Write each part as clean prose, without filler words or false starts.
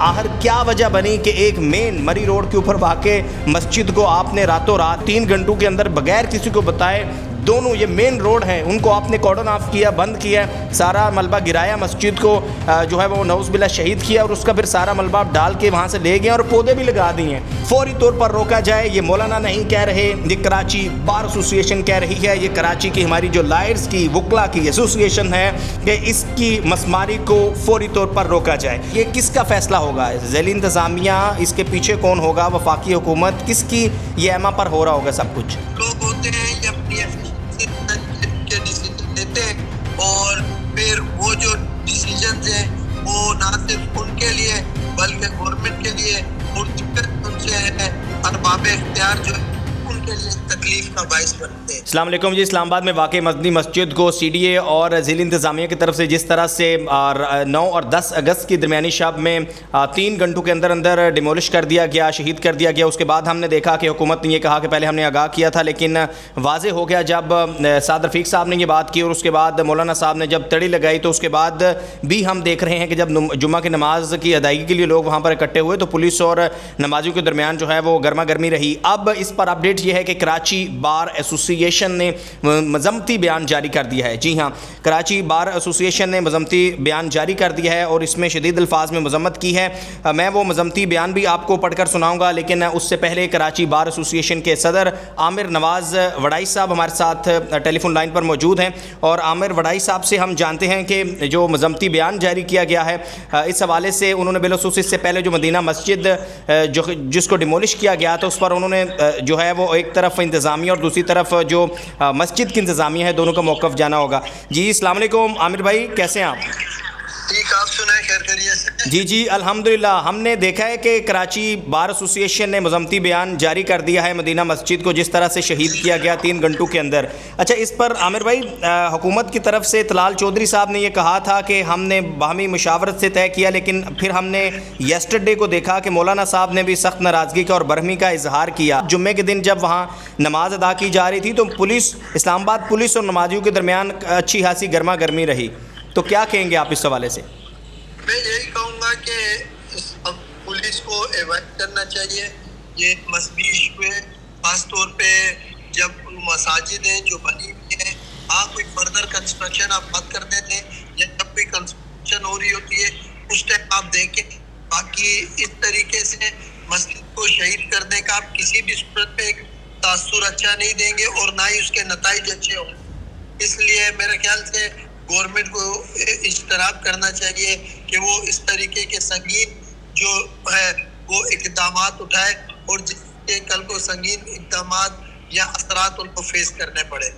आखिर क्या वजह बनी कि एक मेन मरी रोड के ऊपर वाक़े मस्जिद को आपने रातों रात 3 घंटों के अंदर बगैर किसी को बताए, दोनों ये मेन रोड हैं उनको आपने कॉर्डन ऑफ किया, बंद किया, सारा मलबा गिराया, मस्जिद को जो है वो नौज़ बिल्लाह शहीद किया और उसका फिर सारा मलबा आप डाल के वहाँ से ले गए और पौधे भी लगा दिए हैं। फौरी तौर पर रोका जाए, ये मौलाना नहीं कह रहे, ये कराची बार एसोसिएशन कह रही है, ये कराची की हमारी जो लायर्स की वकला की एसोसिएशन है कि इसकी मसमारी को फौरी तौर पर रोका जाए। ये किसका फैसला होगा? ज़ैली इंतज़ामिया, इसके पीछे कौन होगा? वफाकी हुकूमत, किसकी ये एमा पर हो रहा होगा सब कुछ? लोग होते हैं ये अपनी के डिसीजन लेते हैं और फिर वो जो डिसीजन हैं वो ना सिर्फ उनके लिए बल्कि गवर्नमेंट के लिए और दिक्कत उनसे है अरबाब इख्तियार जो उनके लिए तकलीफ का बाइस बनते हैं। अस्सलाम वालेकुम जी। इस्लामाबाद में वाक़ई मदनी मस्जिद को सीडीए और ज़िली इंतज़ामिया की तरफ से जिस तरह से 9 और 10 अगस्त की दरमियानी शब में 3 घंटों के अंदर अंदर डिमोलिश कर दिया गया, शहीद कर दिया गया। उसके बाद हमने देखा कि हुकूमत ने ये कहा कि पहले हमने आगाह किया था, लेकिन वाज़े हो गया जब साद रफ़ीक साहब ने ये बात की और उसके बाद मौलाना साहब ने जब तड़ी लगाई, तो उसके बाद भी हम देख रहे हैं कि जब जुम्मा की नमाज की अदायगी के लिए लोग वहाँ पर इकट्ठे हुए तो पुलिस और नमाजियों के दरमियान जो है वो गर्मा गर्मी रही। अब इस पर अपडेट ये है कि कराची बार एसोसिएशन ने मजम्मती बयान जारी कर दिया है। जी हाँ, कराची बार एसोसिएशन ने मजम्मती बयान जारी कर दिया है और इसमें शदीद अल्फाज में मजम्मत की है। मैं वो मजम्मती बयान भी आपको पढ़कर सुनाऊंगा, लेकिन उससे पहले कराची बार एसोसिएशन के सदर आमिर नवाज़ वड़ाई साहब हमारे साथ टेलीफोन लाइन पर मौजूद हैं और आमिर वड़ाई साहब से हम जानते हैं कि जो मजम्मती बयान जारी किया गया है इस हवाले से उन्होंने बिलखसूस इससे पहले जो मदीना मस्जिद जिसको डिमोलिश किया गया था उस पर उन्होंने जो है वो एक तरफ इंतज़ामिया और दूसरी तरफ जो मस्जिद की इंतज़ामिया है दोनों का मौक़िफ़ जाना होगा। जी अस्सलाम वालेकुम आमिर भाई, कैसे हैं आप? ठीक, आप सुनाए खैर करिए से? जी जी अल्हम्दुलिल्लाह। हमने देखा है कि कराची बार एसोसिएशन ने मजम्मती बयान जारी कर दिया है मदीना मस्जिद को जिस तरह से शहीद किया गया 3 घंटों के अंदर। अच्छा, इस पर आमिर भाई हुकूमत की तरफ से तलाल चौधरी साहब ने ये कहा था कि हमने बाहमी मुशावरत से तय किया, लेकिन फिर हमने येस्टरडे को देखा कि मौलाना साहब ने भी सख्त नाराज़गी का और बरहमी का इजहार किया। जुम्मे के दिन जब वहाँ नमाज अदा की जा रही थी तो पुलिस, इस्लामाबाद पुलिस और नमाजियों के दरमियान अच्छी खासी गर्मा गर्मी रही, तो क्या कहेंगे आप इस हवाले से? मैं यही कहूँगा कि पुलिस को अवॉइड करना चाहिए ये मजहबी इशू है, खास तौर पे जब मसाजिद हैं जो बनी हुई हैं, कोई फर्दर कंस्ट्रक्शन आप बात कर देते हैं या जब कोई कंस्ट्रक्शन हो रही होती है उस टाइम आप देखें। बाकी इस तरीके से मस्जिद को शहीद करने का आप किसी भी सूरत पे एक तासुर अच्छा नहीं देंगे और ना ही उसके नताइज अच्छे होंगे। इसलिए मेरे ख्याल से गवर्नमेंट को इश्तराक करना चाहिए कि वो इस तरीके के संगीन जो है वो इक़दामात उठाए और जिसके कल को संगीन इक़दामात या असरात उनको फेस करने पड़े।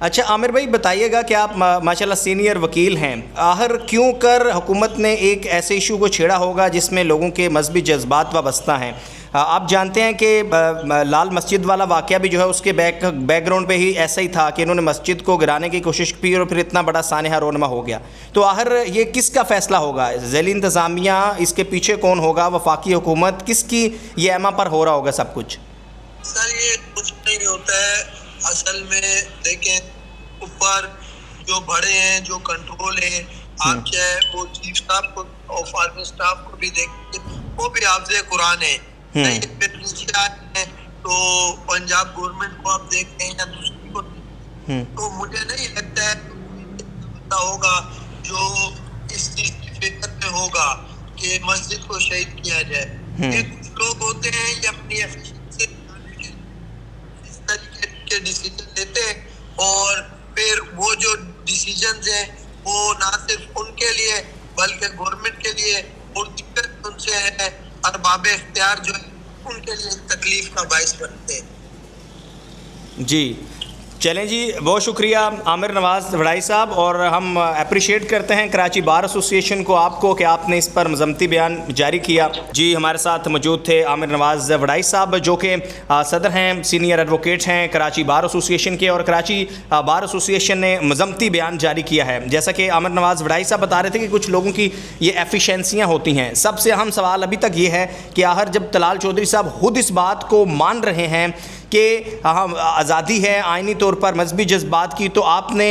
अच्छा आमिर भाई बताइएगा कि आप माशाल्लाह सीनियर वकील हैं, आखिर क्यों कर हुकूमत ने एक ऐसे इशू को छेड़ा होगा जिसमें लोगों के मजहबी जज्बात वाबस्ता हैं? आप जानते हैं कि लाल मस्जिद वाला वाक़या भी जो है उसके बैकग्राउंड पे ही ऐसा ही था कि इन्होंने मस्जिद को गिराने की कोशिश की और फिर इतना बड़ा सानहा रोनमा हो गया। तो आखिर ये किसका फ़ैसला होगा? ज़ैली इंतज़ामिया, इसके पीछे कौन होगा? वफाकी हुकूमत, किसकी ये एमा पर हो रहा होगा सब कुछ? सर ये कुछ नहीं होता है असल में। देखें ऊपर जो बड़े हैं, जो कंट्रोल है, आप चाहे वो चीफ स्टाफ को और फार्मर स्टाफ को भी देखें, वो भी हाफ़िज़ कुरान है। तो पंजाब गवर्नमेंट को आप देखते हैं या दूसरी को, तो मुझे नहीं लगता है होगा जो इस चीज की फिक्र में होगा कि मस्जिद को शहीद किया जाए। ये कुछ लोग होते हैं ये अपनी एफिशिएंसी इस तरीके के डिसीजन लेते हैं और फिर वो जो डिसीजन हैं वो ना सिर्फ उनके लिए बल्कि गवर्नमेंट के लिए और दिक्कत उनसे है अरबाब इख्तियार जो उनके लिए तकलीफ का बाइस बनते हैं। जी चलें जी, बहुत शुक्रिया आमिर नवाज़ वड़ाई साहब, और हम अप्रिशिएट करते हैं कराची बार एसोसिएशन को, आपको कि आपने इस पर मजम्मती बयान जारी किया। जी हमारे साथ मौजूद थे आमिर नवाज़ वड़ाई साहब जो कि सदर हैं, सीनियर एडवोकेट हैं कराची बार एसोसिएशन के, और कराची बार एसोसिएशन ने मजम्मती बयान जारी किया है। जैसा कि आमिर नवाज़ वड़ाई साहब बता रहे थे कि कुछ लोगों की ये एफिशिएंसियाँ होती हैं। सबसे अहम सवाल अभी तक ये है कि आखिर जब तलाल चौधरी साहब खुद इस बात को मान रहे हैं कि आज़ादी है आइनी तौर पर मजहबी जज्बात की, तो आपने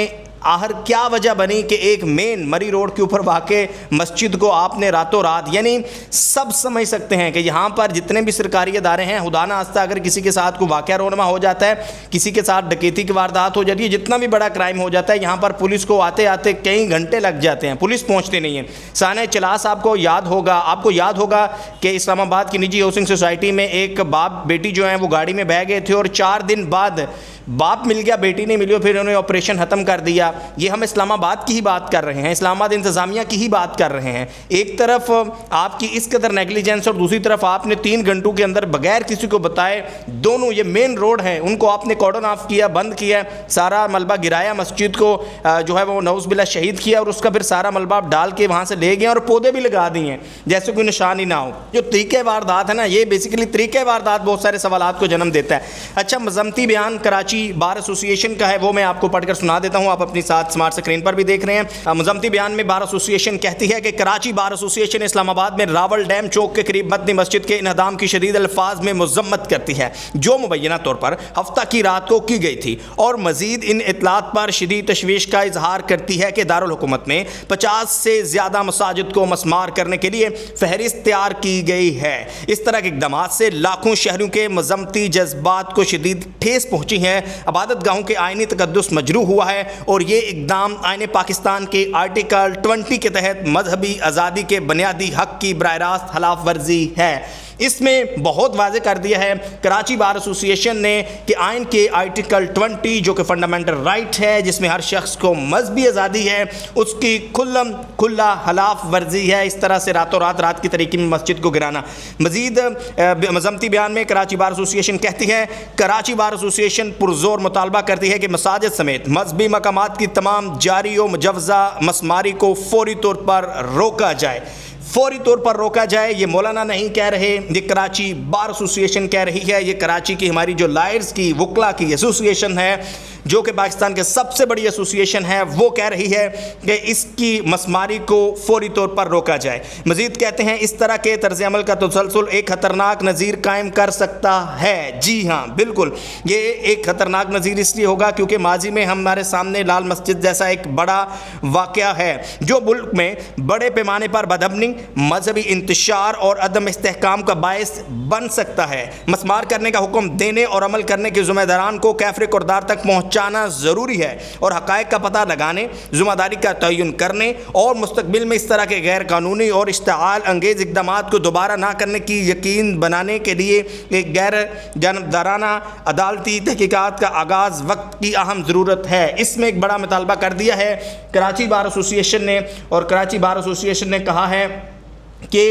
आखिर क्या वजह बनी कि एक मेन मरी रोड के ऊपर वाक़े मस्जिद को आपने रातों रात, यानी सब समझ सकते हैं कि यहाँ पर जितने भी सरकारी इदारे हैं, खुदा ना खास्ता अगर किसी के साथ कोई वाक़या रोनमा हो जाता है, किसी के साथ डकैती की वारदात हो जाती है, जितना भी बड़ा क्राइम हो जाता है, यहाँ पर पुलिस को आते आते कई घंटे लग जाते हैं, पुलिस पहुँचती नहीं है। साने चलास आपको याद होगा कि इस्लामाबाद की निजी हाउसिंग सोसाइटी में एक बाप बेटी जो हैं वो गाड़ी में बह गए थे और 4 दिन बाद बाप मिल गया, बेटी नहीं मिली, फिर उन्होंने ऑपरेशन ख़त्म कर दिया। ये हम इस्लामाबाद की ही बात कर रहे हैं, इस्लामाबाद इंतज़ामिया की ही बात कर रहे हैं। एक तरफ आपकी इस कदर नेगलिजेंस और दूसरी तरफ आपने 3 घंटों के अंदर बगैर किसी को बताए, दोनों ये मेन रोड हैं उनको आपने कॉर्डन ऑफ किया, बंद किया, सारा मलबा गिराया, मस्जिद को जो है वो नौज़-बिल्लाह शहीद किया और उसका फिर सारा मलबा आप डाल के वहाँ से ले गए और पौधे भी लगा दिए जैसे कोई निशान ही ना हो। जो तरीक़े वारदात है ना, ये बेसिकली तरीक़े वारदात बहुत सारे सवालात को जन्म देता है। अच्छा, मज़म्मती बयान कराची बार एसोसिएशन का है, वो मैं आपको पढ़कर सुना देता हूँ, आप अपनी साथ स्मार्ट स्क्रीन पर भी देख रहे हैं। मज़म्मती बयान में बार एसोसिएशन कहती है कि कराची बार एसोसिएशन इस्लामाबाद में रावल डैम चौक के करीब मदनी मस्जिद के इन्हदाम की शदीद अल्फाज में मज़म्मत करती है, जो मुबैना तौर पर हफ्ता की रात को की गई थी, और मज़ीद इन इतलात पर शदीद तशवीश का इजहार करती है कि दारुल हुकूमत में 50 से ज़्यादा मसाजिद को मसमार करने के लिए फहरिस्त तैयार की गई है। इस तरह के इक़दाम से लाखों शहरियों के मज़म्मती जज्बात को शदीद ठेस पहुँची है, इबादत गाहों के आइनी तकद्दुस मजरूह हुआ है, और ये इक़दाम आईन पाकिस्तान के आर्टिकल 20 के तहत मजहबी आज़ादी के बुनियादी हक़ की बराह रास्त खिलाफ वर्जी है। इसमें बहुत वाज़ेह कर दिया है कराची बार एसोसिएशन ने कि आइन के आर्टिकल 20 जो कि फंडामेंटल राइट है, जिसमें हर शख्स को मजहबी आज़ादी है, उसकी खुला खिलाफ वर्जी है इस तरह से रातों रात की तरीके में मस्जिद को गिराना। मज़ीद मज़म्मती बयान में कराची बार एसोसिएशन कहती है, कराची बार एसोसिएशन पुरजोर मुतालबा करती है कि मसाजिद समेत मजहबी मकामात की तमाम जारी व मुजव्वज़ा मसमारी को फौरी तौर पर रोका जाए। फौरी तौर पर रोका जाए, ये मौलाना नहीं कह रहे, ये कराची बार एसोसिएशन कह रही है, ये कराची की हमारी जो लायर्स की वकला की एसोसिएशन है, जो कि पाकिस्तान के सबसे बड़ी एसोसिएशन है, वो कह रही है कि इसकी मसमारी को फौरी तौर पर रोका जाए। मज़ीद कहते हैं, इस तरह के तर्ज़ अमल का तसलसल एक ख़तरनाक नज़ीर कायम कर सकता है। जी हाँ, बिल्कुल, ये एक ख़तरनाक नज़ीर इसलिए होगा क्योंकि माजी में हमारे सामने लाल मस्जिद जैसा एक बड़ा वाक़या है जो मुल्क में बड़े पैमाने पर बदअमनी, मजहबी इंतशार और अदम इस्तेहकाम का बायस बन सकता है। मसमार करने का हुक्म देने और अमल करने के ज़िम्मेदारान को कैफरे किरदार तक पहुँचाना ज़रूरी है और हक़ाइक़ का पता लगाने, ज़िम्मेदारी का तयन करने और मुस्तक़बिल में इस तरह के गैर कानूनी और इश्तिआल अंगेज़ इक़दामात को दोबारा ना करने की यकीन बनाने के लिए एक गैर जानबदाराना अदालती तहक़ीक़ात का आगाज़ वक्त की अहम ज़रूरत है। इसमें एक बड़ा मुतालबा कर दिया है कराची बार एसोसिएशन ने, और कराची बार एसोसिएशन ने कहा है कि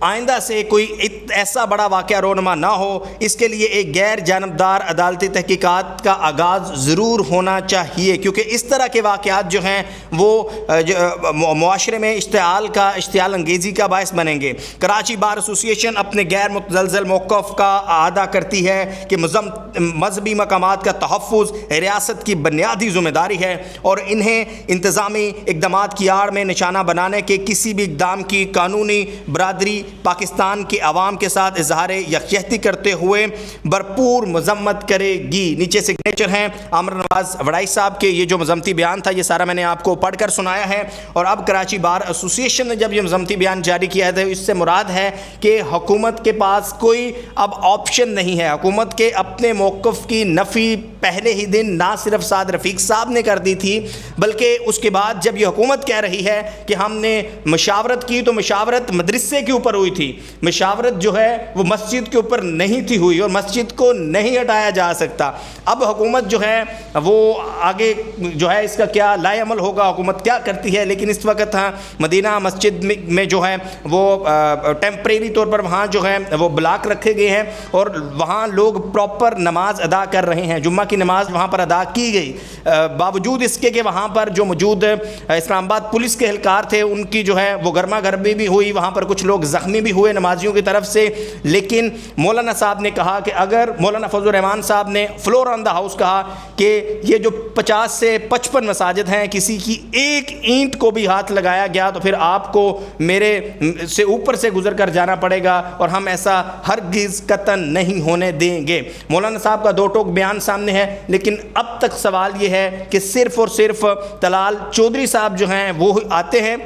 आइंदा से कोई ऐसा बड़ा वाक़या रोनमा ना हो, इसके लिए एक गैर जानबदार अदालती तहक़ीक़ात का आगाज़ ज़रूर होना चाहिए, क्योंकि इस तरह के वाक़यात जो हैं वो मुआशरे में इश्तिआल अंगेज़ी का बायस बनेंगे। कराची बार एसोसिएशन अपने गैर मुतज़लज़ल मौक़िफ़ का अदा करती है कि मजहबी मकामात का तहफ़्फ़ुज़ रियासत की बुनियादी ज़िम्मेदारी है और इन्हें इंतज़ामी इक़दामात की आड़ में निशाना बनाने के किसी भी इक़दाम की कानूनी बरादरी पाकिस्तान के अवाम के साथ इजहार यकजहती करते हुए भरपूर मजम्मत करेगी। नीचे सिग्नेचर हैं आमिर नवाज वड़ाई साहब के। ये जो मज़म्मती बयान था ये सारा मैंने आपको पढ़कर सुनाया है। और अब कराची बार एसोसिएशन ने जब ये मज़म्मती बयान जारी किया है तो इससे मुराद है कि हुकूमत के पास कोई अब ऑप्शन नहीं है। हुकूमत के अपने मौक़िफ़ की नफ़ी पहले ही दिन ना सिर्फ साद रफ़ीक साहब ने कर दी थी, बल्कि उसके बाद जब ये हुकूमत कह रही है कि हमने मशावरत की तो मशावरत मदरसे के ऊपर हुई थी, मशावरत जो है वो मस्जिद के ऊपर नहीं थी हुई और मस्जिद को नहीं हटाया जा सकता। अब हुकूमत जो है वो आगे जो है इसका क्या लाएअमल होगा, हुकूमत क्या करती है। लेकिन इस वक्त हाँ मदीना मस्जिद में जो है वो टेम्परेरी तौर पर वहाँ जो है वो ब्लॉक रखे गए हैं और वहाँ लोग प्रॉपर नमाज अदा कर रहे हैं। जुम्मा की नमाज वहाँ पर अदा की गई, बावजूद इसके कि वहाँ पर जो मौजूद इस्लामाबाद पुलिस के एहलकार थे उनकी जो है वो गर्मा गर्मी भी हुई, वहाँ पर कुछ लोग زخمی بھی ہوئے نمازیوں کی طرف سے. لیکن مولانا صاحب نے کہا کہ اگر مولانا فضل الرحمان صاحب نے فلور آن دا ہاؤس کہا کہ یہ جو 50 سے 55 مساجد ہیں کسی کی ایک اینٹ کو بھی ہاتھ لگایا گیا تو پھر آپ کو میرے سے اوپر سے گزر کر جانا پڑے گا اور ہم ایسا ہرگز قطعاً نہیں ہونے دیں گے. مولانا صاحب کا دو ٹوک بیان سامنے ہے, لیکن اب تک سوال یہ ہے کہ صرف اور صرف طلال چودھری صاحب جو ہیں وہ آتے ہیں,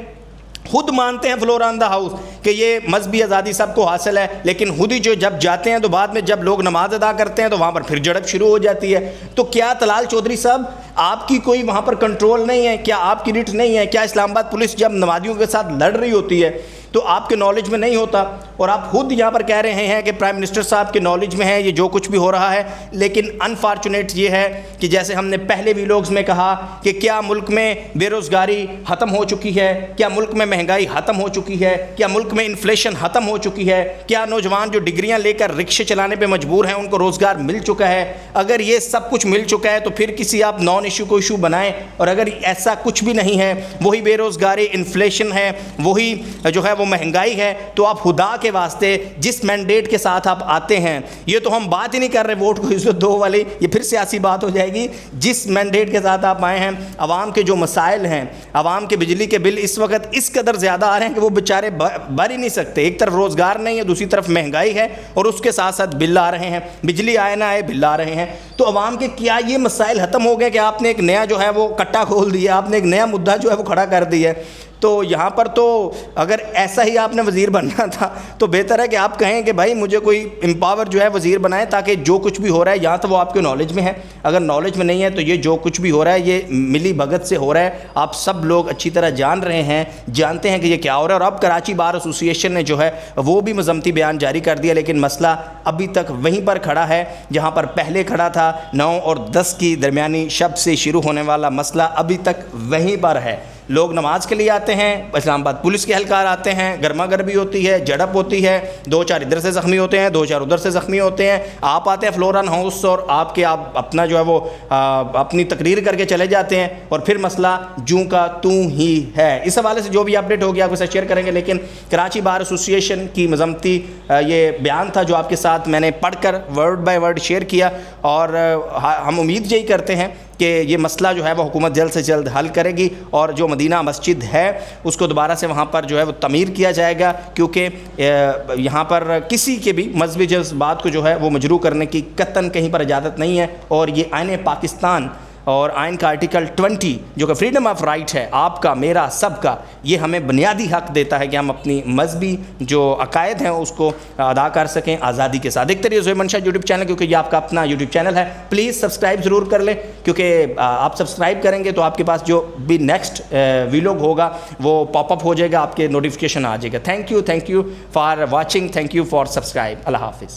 خود مانتے ہیں فلور آن دا ہاؤس کہ یہ مذہبی آزادی سب کو حاصل ہے, لیکن خود ہی جو جب جاتے ہیں تو بعد میں جب لوگ نماز ادا کرتے ہیں تو وہاں پر پھر جھڑپ شروع ہو جاتی ہے. تو کیا طلال چودھری صاحب آپ کی کوئی وہاں پر کنٹرول نہیں ہے؟ کیا آپ کی ریٹ نہیں ہے؟ کیا اسلام آباد پولیس جب نمازیوں کے ساتھ لڑ رہی ہوتی ہے تو آپ کے نالج میں نہیں ہوتا؟ اور آپ خود یہاں پر کہہ رہے ہیں کہ پرائم منسٹر صاحب کے نالج میں ہے یہ جو کچھ بھی ہو رہا ہے. لیکن انفارچونیٹ یہ ہے کہ جیسے ہم نے پہلے ویلوگز میں کہا کہ کیا ملک میں بے روزگاری ختم ہو چکی ہے؟ کیا ملک میں مہنگائی ختم ہو چکی ہے؟ کیا ملک میں انفلیشن ختم ہو چکی ہے؟ کیا نوجوان جو ڈگریاں لے کر رکشے چلانے پہ مجبور ہیں ان کو روزگار مل چکا ہے؟ اگر یہ سب کچھ مل چکا ہے تو پھر کسی آپ نان ایشو کو ایشو بنائیں. اور اگر ایسا کچھ بھی نہیں ہے, وہی بے روزگاری انفلیشن ہے, وہی جو ہے وہ مہنگائی ہے, تو آپ خدا کے واسطے جس مینڈیٹ کے ساتھ آپ آتے ہیں, یہ تو ہم بات ہی نہیں کر رہے ووٹ کو عزت دو والی, یہ پھر سیاسی بات ہو جائے گی. جس مینڈیٹ کے ساتھ آپ آئے ہیں, عوام کے جو مسائل ہیں, عوام کے بجلی کے بل اس وقت اس قدر زیادہ آ رہے ہیں کہ وہ بیچارے بھر ہی نہیں سکتے. ایک طرف روزگار نہیں ہے, دوسری طرف مہنگائی ہے, اور اس کے ساتھ ساتھ بل آ رہے ہیں, بجلی آئے نہ آئے بل آ رہے ہیں. تو عوام کے کیا یہ مسائل ختم ہو گئے کہ آپ نے ایک نیا جو ہے وہ کٹا کھول دیا, آپ نے ایک نیا مدعا جو ہے وہ کھڑا کر دیا ہے؟ تو یہاں پر تو اگر ایسا ہی آپ نے وزیر بننا تھا تو بہتر ہے کہ آپ کہیں کہ بھائی مجھے کوئی امپاور جو ہے وزیر بنائے, تاکہ جو کچھ بھی ہو رہا ہے یہاں تو وہ آپ کے نالج میں ہے. اگر نالج میں نہیں ہے تو یہ جو کچھ بھی ہو رہا ہے یہ ملی بھگت سے ہو رہا ہے. آپ سب لوگ اچھی طرح جان رہے ہیں, جانتے ہیں کہ یہ کیا ہو رہا ہے. اور اب کراچی بار ایسوسی ایشن نے جو ہے وہ بھی مذمتی بیان جاری کر دیا, لیکن مسئلہ ابھی تک وہیں پر کھڑا ہے جہاں پر پہلے کھڑا تھا. 9 اور 10 کی درمیانی شب سے شروع ہونے والا مسئلہ ابھی تک وہیں پر ہے. لوگ نماز کے لیے آتے ہیں, اسلام آباد پولیس کے اہلکار آتے ہیں, گرما گرمی ہوتی ہے, جھڑپ ہوتی ہے, 2-4 ادھر سے زخمی ہوتے ہیں, 2-4 ادھر سے زخمی ہوتے ہیں. آپ آتے ہیں فلور آن ہاؤس اور آپ اپنا جو ہے وہ اپنی تقریر کر کے چلے جاتے ہیں, اور پھر مسئلہ جوں کا توں ہی ہے. اس حوالے سے جو بھی اپڈیٹ ہوگی آپ کے ساتھ شیئر کریں گے. لیکن کراچی بار ایسوسی ایشن کی مذمتی یہ بیان تھا جو آپ کے ساتھ میں نے پڑھ کر ورڈ بائی ورڈ شیئر کیا, اور ہم امید یہی کرتے ہیں کہ یہ مسئلہ جو ہے وہ حکومت جلد سے جلد حل کرے گی, اور جو مدینہ مسجد ہے اس کو دوبارہ سے وہاں پر جو ہے وہ تعمیر کیا جائے گا, کیونکہ یہاں پر کسی کے بھی مذہبی جذبات کو جو ہے وہ مجروح کرنے کی قطعاً کہیں پر اجازت نہیں ہے. اور یہ آئین پاکستان اور آئین کا آرٹیکل 20 جو کہ فریڈم آف رائٹ ہے, آپ کا میرا سب کا, یہ ہمیں بنیادی حق دیتا ہے کہ ہم اپنی مذہبی جو عقائد ہیں اس کو ادا کر سکیں آزادی کے ساتھ. دیکھتے رہیے زہیر منشا یوٹیوب چینل, کیونکہ یہ آپ کا اپنا یوٹیوب چینل ہے. پلیز سبسکرائب ضرور کر لیں, کیونکہ آپ سبسکرائب کریں گے تو آپ کے پاس جو بھی نیکسٹ ویلوگ ہوگا وہ پاپ اپ ہو جائے گا, آپ کے نوٹیفیکیشن آ جائے گا. Thank you for watching, thank you for subscribe. اللہ حافظ.